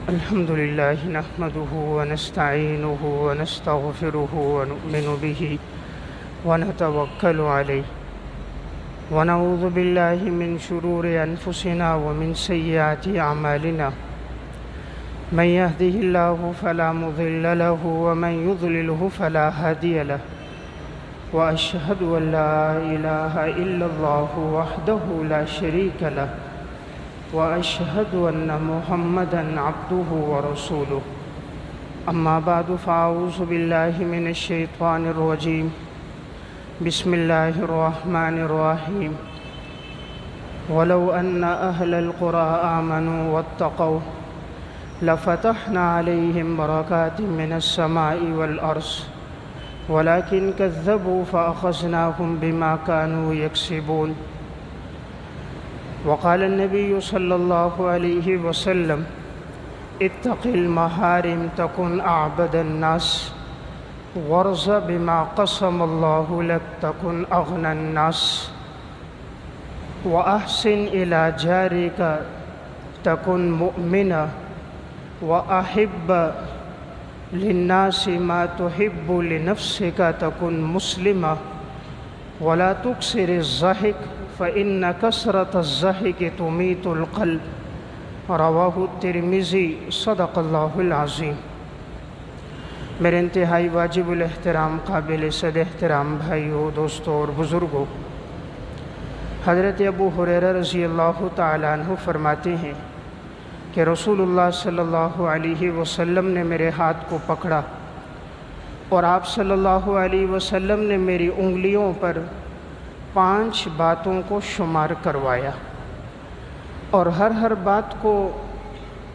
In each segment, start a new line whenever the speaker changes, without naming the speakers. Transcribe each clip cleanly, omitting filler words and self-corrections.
الحمد لله نحمده ونستعينه ونستغفره ونؤمن به ونتوكل عليه ونعوذ بالله من شرور أنفسنا ومن سيئات أعمالنا من يهده الله فلا مضل له ومن يضلله فلا هادي له وأشهد أن لا إله إلا الله وحده لا شريك له وأشهد أن محمدًا عبده ورسوله أما بعد فأعوذ بالله من الشيطان الرجيم بسم الله الرحمن الرحيم ولو أن أهل القرى آمنوا واتقوا لفتحنا عليهم بركات من السماء والأرض ولكن كذبوا فأخذناهم بما كانوا يكسبون وقال النبي صلى الله عليه وسلم اتق المحارم تكن أعبد الناس وارض بما قسم الله لك تكن أغنى الناس وأحسن إلى جارك تكن مؤمنا وأحب للناس ما تحب لنفسك تكن مسلما ولا تكثر الضحك فإن كثرة الضحك تميت القلب رواہ الترمذی صدق اللہ العظیم۔ میرے انتہائی واجب الاحترام قابل صد احترام بھائیوں، دوستوں اور بزرگوں، حضرت ابو ہریرہ رضی اللہ تعالیٰ عنہ فرماتے ہیں کہ رسول اللہ صلی اللہ علیہ وسلم نے میرے ہاتھ کو پکڑا اور آپ صلی اللہ علیہ وسلم نے میری انگلیوں پر 5 باتوں کو شمار کروایا، اور ہر بات کو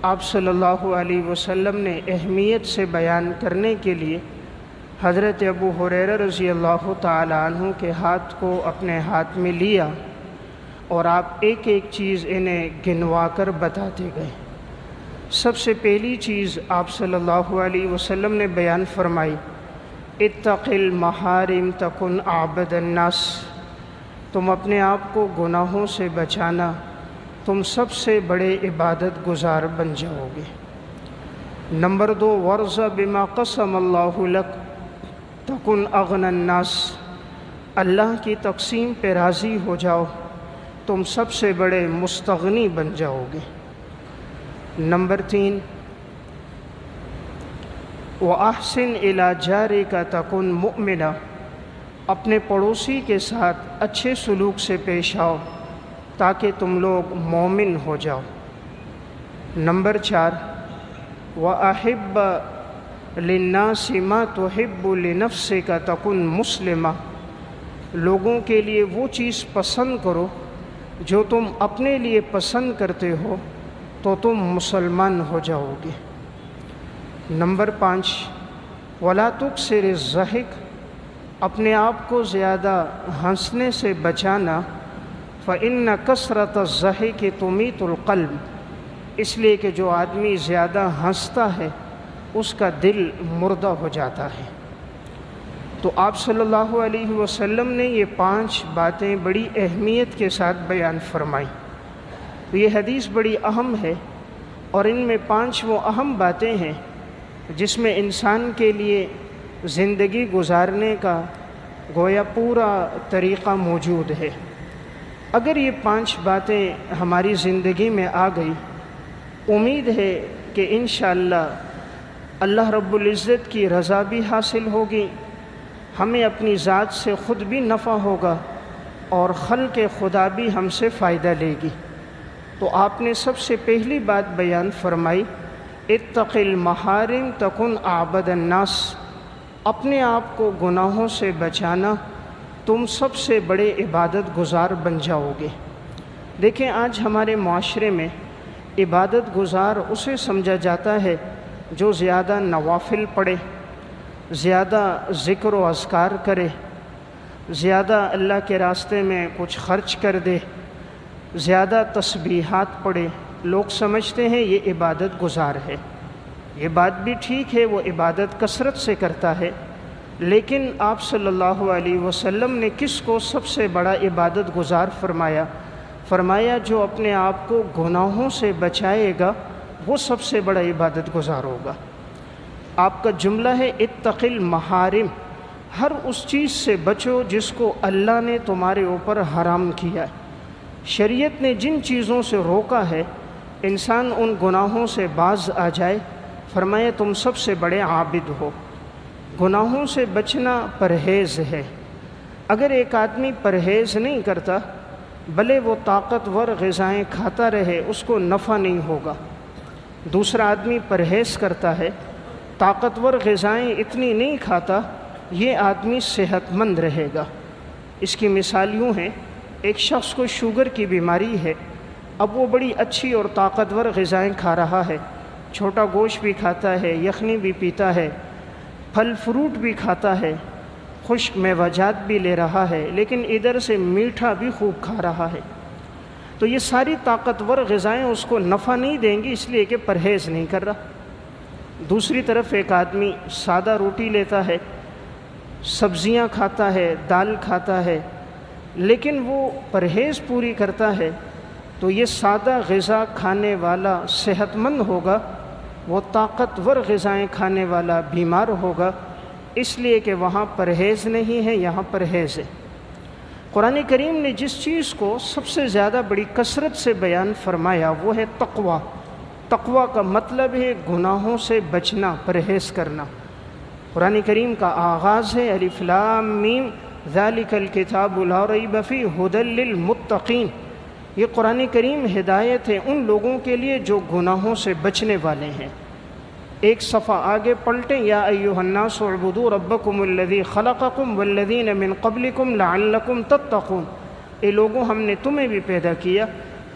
آپ صلی اللہ علیہ وسلم نے اہمیت سے بیان کرنے کے لیے حضرت ابو ہریرہ رضی اللہ تعالیٰ عنہ کے ہاتھ کو اپنے ہاتھ میں لیا اور آپ ایک ایک چیز انہیں گنوا کر بتاتے گئے۔ سب سے پہلی چیز آپ صلی اللہ علیہ وسلم نے بیان فرمائی، اتق المحارم تکن اعبد الناس، تم اپنے آپ کو گناہوں سے بچانا، تم سب سے بڑے عبادت گزار بن جاؤ گے۔ نمبر 2، وارض بما قسم اللہ لک تکن اغنى الناس، اللہ کی تقسیم پہ راضی ہو جاؤ، تم سب سے بڑے مستغنی بن جاؤ گے۔ نمبر 3، وَأَحْسِنْ إِلَى جَارِكَ تَكُنْ مُؤْمِنًا، اپنے پڑوسی کے ساتھ اچھے سلوک سے پیش آؤ تاکہ تم لوگ مومن ہو جاؤ۔ نمبر 4، وَأَحِبَّ لِلنَّاسِ مَا تُحِبُّ لِنَفْسِكَ تَكُنْ مُسْلِمًا، لوگوں کے لیے وہ چیز پسند کرو جو تم اپنے لیے پسند کرتے ہو تو تم مسلمان ہو جاؤ گے۔ نمبر 5، وَلَا تُكْثِرِ الضَّحِكَ، اپنے آپ کو زیادہ ہنسنے سے بچانا، فَإِنَّ كَثْرَةَ الضَّحِكِ تُمِيتُ الْقَلْبَ، اس لیے کہ جو آدمی زیادہ ہنستا ہے اس کا دل مردہ ہو جاتا ہے۔ تو آپ صلی اللہ علیہ وسلم نے یہ 5 باتیں بڑی اہمیت کے ساتھ بیان فرمائیں۔ یہ حدیث بڑی اہم ہے اور ان میں 5 وہ اہم باتیں ہیں جس میں انسان کے لیے زندگی گزارنے کا گویا پورا طریقہ موجود ہے۔ اگر یہ 5 باتیں ہماری زندگی میں آ گئی، امید ہے کہ انشاءاللہ اللہ رب العزت کی رضا بھی حاصل ہوگی، ہمیں اپنی ذات سے خود بھی نفع ہوگا اور خلق خدا بھی ہم سے فائدہ لے گی۔ تو آپ نے سب سے پہلی بات بیان فرمائی، اتق المحارم تکن اعبد الناس، اپنے آپ کو گناہوں سے بچانا، تم سب سے بڑے عبادت گزار بن جاؤ گے۔ دیکھیں آج ہمارے معاشرے میں عبادت گزار اسے سمجھا جاتا ہے جو زیادہ نوافل پڑھے، زیادہ ذکر و اذکار کرے، زیادہ اللہ کے راستے میں کچھ خرچ کر دے، زیادہ تسبیحات پڑھے۔ لوگ سمجھتے ہیں یہ عبادت گزار ہے۔ یہ بات بھی ٹھیک ہے، وہ عبادت کثرت سے کرتا ہے، لیکن آپ صلی اللہ علیہ وسلم نے کس کو سب سے بڑا عبادت گزار فرمایا؟ فرمایا جو اپنے آپ کو گناہوں سے بچائے گا وہ سب سے بڑا عبادت گزار ہوگا۔ آپ کا جملہ ہے اتق المحارم، ہر اس چیز سے بچو جس کو اللہ نے تمہارے اوپر حرام کیا ہے۔ شریعت نے جن چیزوں سے روکا ہے انسان ان گناہوں سے باز آ جائے، فرمایا تم سب سے بڑے عابد ہو۔ گناہوں سے بچنا پرہیز ہے۔ اگر ایک آدمی پرہیز نہیں کرتا بھلے وہ طاقتور غذائیں کھاتا رہے، اس کو نفع نہیں ہوگا۔ دوسرا آدمی پرہیز کرتا ہے، طاقتور غذائیں اتنی نہیں کھاتا، یہ آدمی صحت مند رہے گا۔ اس کی مثال یوں ہے، ایک شخص کو شوگر کی بیماری ہے، اب وہ بڑی اچھی اور طاقتور غذائیں کھا رہا ہے، چھوٹا گوشت بھی کھاتا ہے، یخنی بھی پیتا ہے، پھل فروٹ بھی کھاتا ہے، خشک میوہ جات بھی لے رہا ہے، لیکن ادھر سے میٹھا بھی خوب کھا رہا ہے، تو یہ ساری طاقتور غذائیں اس کو نفع نہیں دیں گی، اس لیے کہ پرہیز نہیں کر رہا۔ دوسری طرف ایک آدمی سادہ روٹی لیتا ہے، سبزیاں کھاتا ہے، دال کھاتا ہے، لیکن وہ پرہیز پوری کرتا ہے، تو یہ سادہ غذا کھانے والا صحت مند ہوگا، وہ طاقتور غذائیں کھانے والا بیمار ہوگا، اس لیے کہ وہاں پرہیز نہیں ہے، یہاں پرہیز ہے۔ قرآن کریم نے جس چیز کو سب سے زیادہ بڑی کثرت سے بیان فرمایا وہ ہے تقویٰ۔ تقویٰ کا مطلب ہے گناہوں سے بچنا، پرہیز کرنا۔ قرآن کریم کا آغاز ہے الف لام میم ذالک الکتاب لا ریب فیہ ھدی للمتقین۔ یہ قرآن کریم ہدایت ہے ان لوگوں کے لیے جو گناہوں سے بچنے والے ہیں۔ ایک صفحہ آگے پلٹیں، یا ایھا الناس اعبدوا ربکم الذی خلقکم والذین من قبلکم لعلکم تتقون۔ اے لوگوں، ہم نے تمہیں بھی پیدا کیا،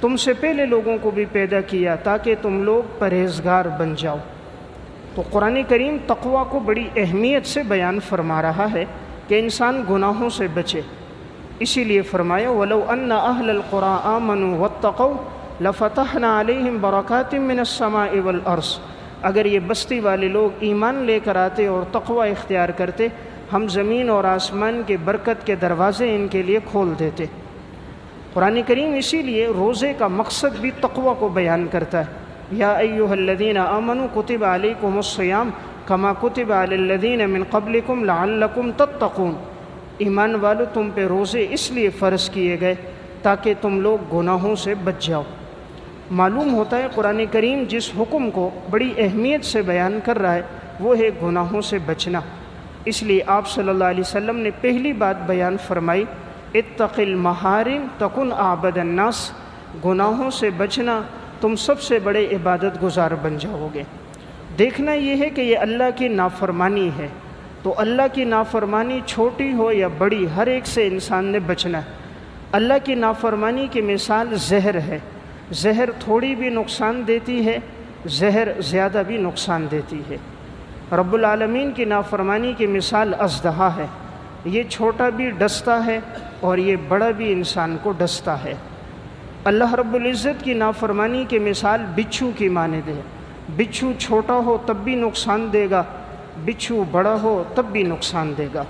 تم سے پہلے لوگوں کو بھی پیدا کیا تاکہ تم لوگ پرہیزگار بن جاؤ۔ تو قرآن کریم تقویٰ کو بڑی اہمیت سے بیان فرما رہا ہے کہ انسان گناہوں سے بچے، اسی لیے فرمایا وَلَوْ أَنَّ أَهْلَ الْقُرَىٰ آمَنُوا وَاتَّقَوْا لَفَتَحْنَا عَلَيْهِمْ بَرَكَاتٍ مِّنَ السَّمَاءِ وَالْأَرْضِ۔ اگر یہ بستی والے لوگ ایمان لے کر آتے اور تقویٰ اختیار کرتے، ہم زمین اور آسمان کے برکت کے دروازے ان کے لیے کھول دیتے۔ قرآن کریم اسی لیے روزے کا مقصد بھی تقویٰ کو بیان کرتا ہے۔ یا ایھا الذین آمنوا کتب علیکم الصیام کما کتب علی الذین من قبلکم لعلکم تتقون۔ ایمان والو، تم پہ روزے اس لیے فرض کیے گئے تاکہ تم لوگ گناہوں سے بچ جاؤ۔ معلوم ہوتا ہے قرآن کریم جس حکم کو بڑی اہمیت سے بیان کر رہا ہے وہ ہے گناہوں سے بچنا۔ اس لیے آپ صلی اللہ علیہ وسلم نے پہلی بات بیان فرمائی اتق المحارم تکن اعبد الناس، گناہوں سے بچنا تم سب سے بڑے عبادت گزار بن جاؤ گے۔ دیکھنا یہ ہے کہ یہ اللہ کی نافرمانی ہے، تو اللہ کی نافرمانی چھوٹی ہو یا بڑی ہر ایک سے انسان نے بچنا ہے۔ اللہ کی نافرمانی کی مثال زہر ہے، زہر تھوڑی بھی نقصان دیتی ہے، زہر زیادہ بھی نقصان دیتی ہے۔ رب العالمین کی نافرمانی کی مثال اژدہا ہے، یہ چھوٹا بھی ڈستا ہے اور یہ بڑا بھی انسان کو ڈستا ہے۔ اللہ رب العزت کی نافرمانی کی مثال بچھو کی مانند ہے، بچھو چھوٹا ہو تب بھی نقصان دے گا، بچھو بڑا ہو تب بھی نقصان دے گا۔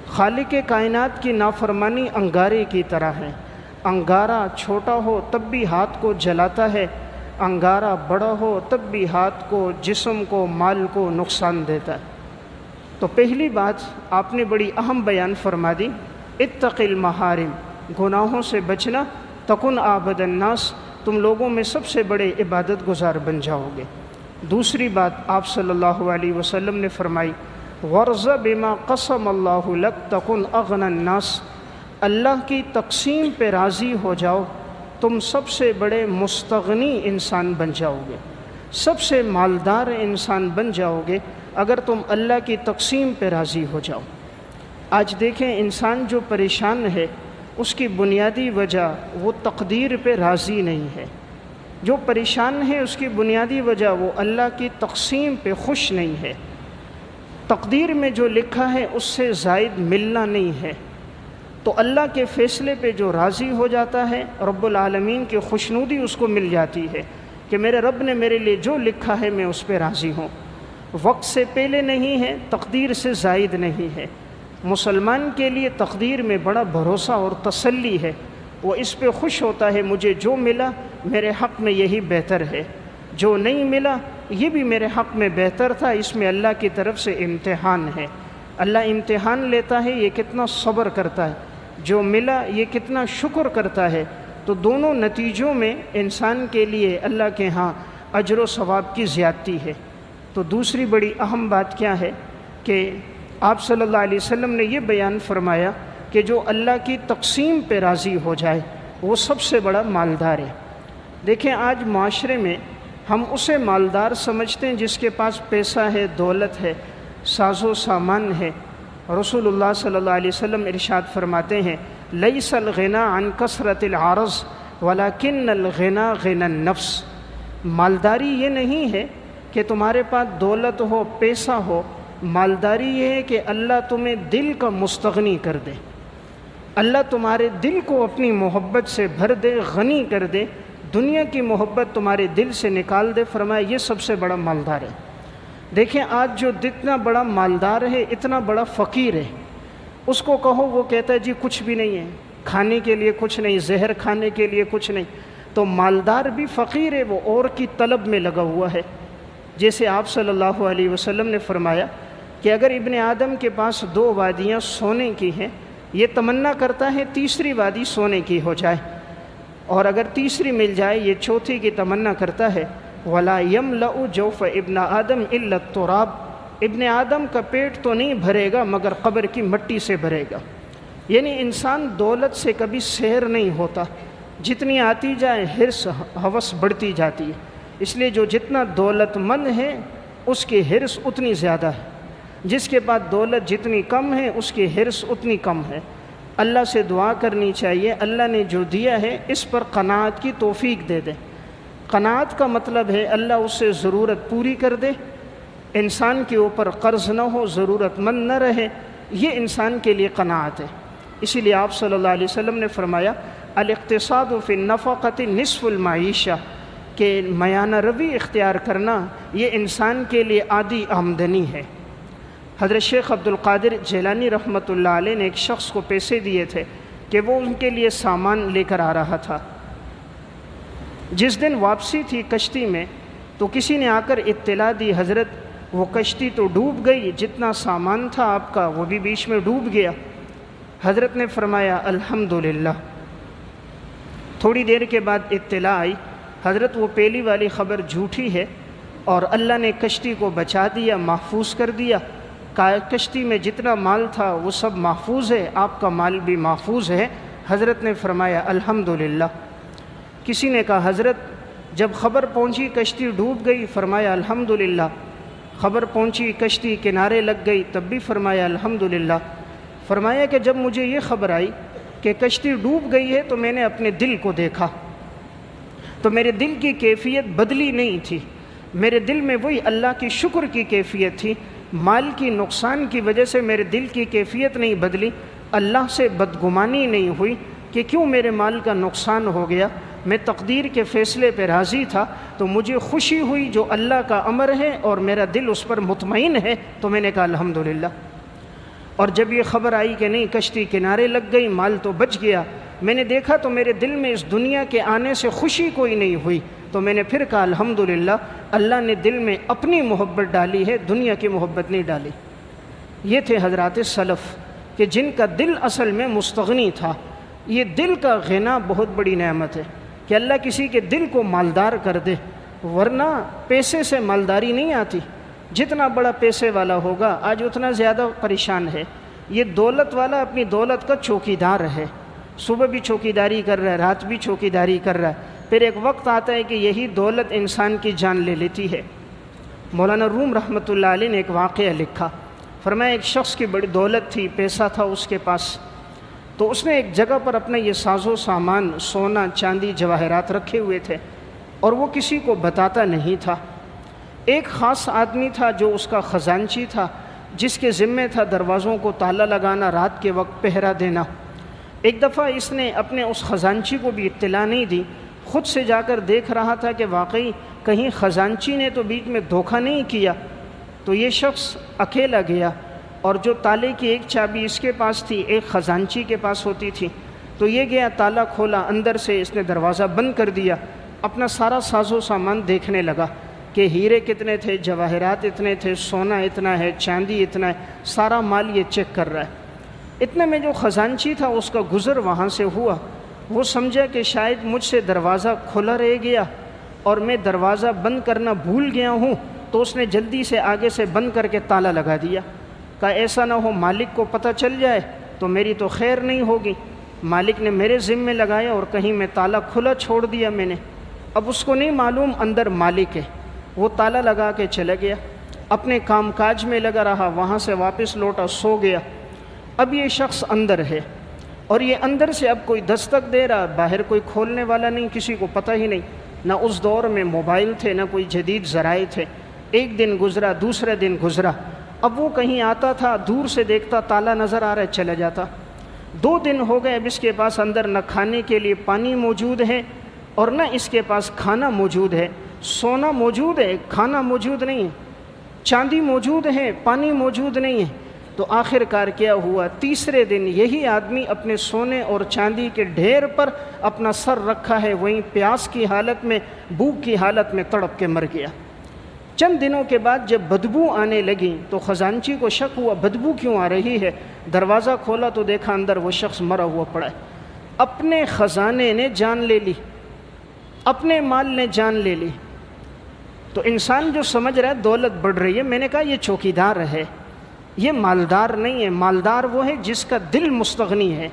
خالق کائنات کی نافرمانی انگارے کی طرح ہے، انگارہ چھوٹا ہو تب بھی ہاتھ کو جلاتا ہے، انگارہ بڑا ہو تب بھی ہاتھ کو، جسم کو، مال کو نقصان دیتا ہے۔ تو پہلی بات آپ نے بڑی اہم بیان فرما دی، اتق المحارم، گناہوں سے بچنا، تکن اعبد الناس، تم لوگوں میں سب سے بڑے عبادت گزار بن جاؤ گے۔ دوسری بات آپ صلی اللہ علیہ وسلم نے فرمائی وَارْضَ بِمَا قَسَمَ اللَّهُ لَكَ تَكُنْ أَغْنَى النَّاسِ، اللہ کی تقسیم پہ راضی ہو جاؤ، تم سب سے بڑے مستغنی انسان بن جاؤ گے، سب سے مالدار انسان بن جاؤ گے اگر تم اللہ کی تقسیم پہ راضی ہو جاؤ۔ آج دیکھیں انسان جو پریشان ہے اس کی بنیادی وجہ وہ تقدیر پہ راضی نہیں ہے، جو پریشان ہے اس کی بنیادی وجہ وہ اللہ کی تقسیم پہ خوش نہیں ہے۔ تقدیر میں جو لکھا ہے اس سے زائد ملنا نہیں ہے، تو اللہ کے فیصلے پہ جو راضی ہو جاتا ہے رب العالمین کی خوشنودی اس کو مل جاتی ہے کہ میرے رب نے میرے لیے جو لکھا ہے میں اس پہ راضی ہوں۔ وقت سے پہلے نہیں ہے، تقدیر سے زائد نہیں ہے۔ مسلمان کے لیے تقدیر میں بڑا بھروسہ اور تسلی ہے، وہ اس پہ خوش ہوتا ہے مجھے جو ملا میرے حق میں یہی بہتر ہے۔ جو نہیں ملا یہ بھی میرے حق میں بہتر تھا، اس میں اللہ کی طرف سے امتحان ہے۔ اللہ امتحان لیتا ہے، یہ کتنا صبر کرتا ہے، جو ملا یہ کتنا شکر کرتا ہے۔ تو دونوں نتیجوں میں انسان کے لیے اللہ کے ہاں اجر و ثواب کی زیادتی ہے۔ تو دوسری بڑی اہم بات کیا ہے کہ آپ صلی اللہ علیہ وسلم نے یہ بیان فرمایا کہ جو اللہ کی تقسیم پہ راضی ہو جائے وہ سب سے بڑا مالدار ہے۔ دیکھیں آج معاشرے میں ہم اسے مالدار سمجھتے ہیں جس کے پاس پیسہ ہے، دولت ہے، ساز و سامان ہے۔ رسول اللہ صلی اللہ علیہ وسلم ارشاد فرماتے ہیں لیس الغنی عن کثرت العرض ولکن الغنی غنی النفس۔ مالداری یہ نہیں ہے کہ تمہارے پاس دولت ہو، پیسہ ہو، مالداری یہ ہے کہ اللہ تمہیں دل کا مستغنی کر دے، اللہ تمہارے دل کو اپنی محبت سے بھر دے، غنی کر دے، دنیا کی محبت تمہارے دل سے نکال دے۔ فرمایا یہ سب سے بڑا مالدار ہے۔ دیکھیں آج جو جتنا بڑا مالدار ہے اتنا بڑا فقیر ہے، اس کو کہو وہ کہتا ہے جی کچھ بھی نہیں ہے، کھانے کے لیے کچھ نہیں، زہر کھانے کے لیے کچھ نہیں۔ تو مالدار بھی فقیر ہے، وہ اور کی طلب میں لگا ہوا ہے۔ جیسے آپ صلی اللہ علیہ وسلم نے فرمایا کہ اگر ابن آدم کے پاس 2 وادیاں سونے کی ہیں، یہ تمنا کرتا ہے تیسری وادی سونے کی ہو جائے، اور اگر تیسری مل جائے یہ چوتھی کی تمنا کرتا ہے۔ وَلَا يَمْلَأُ جَوْفَ ابن آدم إِلَّا التُّرَابُ۔ ابن آدم کا پیٹ تو نہیں بھرے گا مگر قبر کی مٹی سے بھرے گا۔ یعنی انسان دولت سے کبھی سیر نہیں ہوتا، جتنی آتی جائے حرص ہوس بڑھتی جاتی ہے۔ اس لیے جو جتنا دولت مند ہے اس کی حرص اتنی زیادہ ہے، جس کے بعد دولت جتنی کم ہے اس کی حرص اتنی کم ہے۔ اللہ سے دعا کرنی چاہیے اللہ نے جو دیا ہے اس پر قناعت کی توفیق دے دے۔ قناعت کا مطلب ہے اللہ اس سے ضرورت پوری کر دے، انسان کے اوپر قرض نہ ہو، ضرورت مند نہ رہے، یہ انسان کے لیے قناعت ہے۔ اسی لیے آپ صلی اللہ علیہ وسلم نے فرمایا الاقتصاد فی النفقۃ نصف المعیشہ، کہ میانہ روی اختیار کرنا یہ انسان کے لیے آدھی آمدنی ہے۔ حضرت شیخ عبد القادر جیلانی رحمۃ اللہ علیہ نے ایک شخص کو پیسے دیے تھے کہ وہ ان کے لیے سامان لے کر آ رہا تھا۔ جس دن واپسی تھی کشتی میں تو کسی نے آ کر اطلاع دی حضرت وہ کشتی تو ڈوب گئی، جتنا سامان تھا آپ کا وہ بھی بیچ میں ڈوب گیا۔ حضرت نے فرمایا الحمدللہ۔ تھوڑی دیر کے بعد اطلاع آئی حضرت وہ پہلی والی خبر جھوٹی ہے اور اللہ نے کشتی کو بچا دیا، محفوظ کر دیا، کشتی میں جتنا مال تھا وہ سب محفوظ ہے، آپ کا مال بھی محفوظ ہے۔ حضرت نے فرمایا الحمدللہ۔ کسی نے کہا حضرت جب خبر پہنچی کشتی ڈوب گئی، فرمایا الحمدللہ۔ خبر پہنچی کشتی کنارے لگ گئی، تب بھی فرمایا الحمدللہ۔ فرمایا کہ جب مجھے یہ خبر آئی کہ کشتی ڈوب گئی ہے تو میں نے اپنے دل کو دیکھا، تو میرے دل کی کیفیت بدلی نہیں تھی، میرے دل میں وہی اللہ کی شکر کی کیفیت تھی۔ مال کی نقصان کی وجہ سے میرے دل کی کیفیت نہیں بدلی، اللہ سے بدگمانی نہیں ہوئی کہ کیوں میرے مال کا نقصان ہو گیا، میں تقدیر کے فیصلے پہ راضی تھا، تو مجھے خوشی ہوئی جو اللہ کا امر ہے اور میرا دل اس پر مطمئن ہے، تو میں نے کہا الحمدللہ۔ اور جب یہ خبر آئی کہ نہیں کشتی کنارے لگ گئی، مال تو بچ گیا، میں نے دیکھا تو میرے دل میں اس دنیا کے آنے سے خوشی کوئی نہیں ہوئی، تو میں نے پھر کہا الحمدللہ، اللہ نے دل میں اپنی محبت ڈالی ہے، دنیا کی محبت نہیں ڈالی۔ یہ تھے حضرات سلف کہ جن کا دل اصل میں مستغنی تھا۔ یہ دل کا غنا بہت بڑی نعمت ہے کہ اللہ کسی کے دل کو مالدار کر دے، ورنہ پیسے سے مالداری نہیں آتی۔ جتنا بڑا پیسے والا ہوگا آج اتنا زیادہ پریشان ہے۔ یہ دولت والا اپنی دولت کا چوکیدار ہے، صبح بھی چوکیداری کر رہا ہے، رات بھی چوکیداری کر رہا ہے، پھر ایک وقت آتا ہے کہ یہی دولت انسان کی جان لے لیتی ہے۔ مولانا روم رحمۃ اللہ علیہ نے ایک واقعہ لکھا، فرمایا ایک شخص کی بڑی دولت تھی، پیسہ تھا اس کے پاس، تو اس نے ایک جگہ پر اپنا یہ ساز و سامان سونا چاندی جواہرات رکھے ہوئے تھے اور وہ کسی کو بتاتا نہیں تھا۔ ایک خاص آدمی تھا جو اس کا خزانچی تھا، جس کے ذمے تھا دروازوں کو تالا لگانا، رات کے وقت پہرا دینا۔ ایک دفعہ اس نے اپنے اس خزانچی کو بھی اطلاع نہیں دی، خود سے جا کر دیکھ رہا تھا کہ واقعی کہیں خزانچی نے تو بیچ میں دھوکہ نہیں کیا۔ تو یہ شخص اکیلا گیا اور جو تالے کی ایک چابی اس کے پاس تھی، ایک خزانچی کے پاس ہوتی تھی، تو یہ گیا تالا کھولا، اندر سے اس نے دروازہ بند کر دیا۔ اپنا سارا ساز و سامان دیکھنے لگا کہ ہیرے کتنے تھے، جواہرات اتنے تھے، سونا اتنا ہے، چاندی اتنا ہے، سارا مال یہ چیک کر رہا ہے۔ اتنے میں جو خزانچی تھا اس کا گزر وہاں سے ہوا، وہ سمجھا کہ شاید مجھ سے دروازہ کھلا رہ گیا اور میں دروازہ بند کرنا بھول گیا ہوں، تو اس نے جلدی سے آگے سے بند کر کے تالا لگا دیا۔ کہا ایسا نہ ہو مالک کو پتہ چل جائے تو میری تو خیر نہیں ہوگی، مالک نے میرے ذمے لگایا اور کہیں میں تالا کھلا چھوڑ دیا میں نے۔ اب اس کو نہیں معلوم اندر مالک ہے، وہ تالا لگا کے چلا گیا، اپنے کام کاج میں لگا رہا، وہاں سے واپس لوٹا، سو گیا۔ اب یہ شخص اندر ہے اور یہ اندر سے اب کوئی دستک دے رہا، باہر کوئی کھولنے والا نہیں، کسی کو پتہ ہی نہیں، نہ اس دور میں موبائل تھے نہ کوئی جدید ذرائع تھے۔ ایک دن گزرا، دوسرے دن گزرا، اب وہ کہیں آتا تھا، دور سے دیکھتا تالا نظر آ رہا ہے، چلا جاتا۔ 2 دن ہو گئے، اب اس کے پاس اندر نہ کھانے کے لیے پانی موجود ہے اور نہ اس کے پاس کھانا موجود ہے، سونا موجود ہے، کھانا موجود نہیں ہے، چاندی موجود ہے، پانی موجود نہیں ہے۔ تو آخر کار کیا ہوا، تیسرے دن یہی آدمی اپنے سونے اور چاندی کے ڈھیر پر اپنا سر رکھا ہے، وہیں پیاس کی حالت میں، بھوک کی حالت میں تڑپ کے مر گیا۔ چند دنوں کے بعد جب بدبو آنے لگی تو خزانچی کو شک ہوا بدبو کیوں آ رہی ہے، دروازہ کھولا تو دیکھا اندر وہ شخص مرا ہوا پڑا ہے۔ اپنے خزانے نے جان لے لی، اپنے مال نے جان لے لی۔ تو انسان جو سمجھ رہا ہے دولت بڑھ رہی ہے، میں نے کہا یہ چوکیدار ہے، یہ مالدار نہیں ہے، مالدار وہ ہے جس کا دل مستغنی ہے۔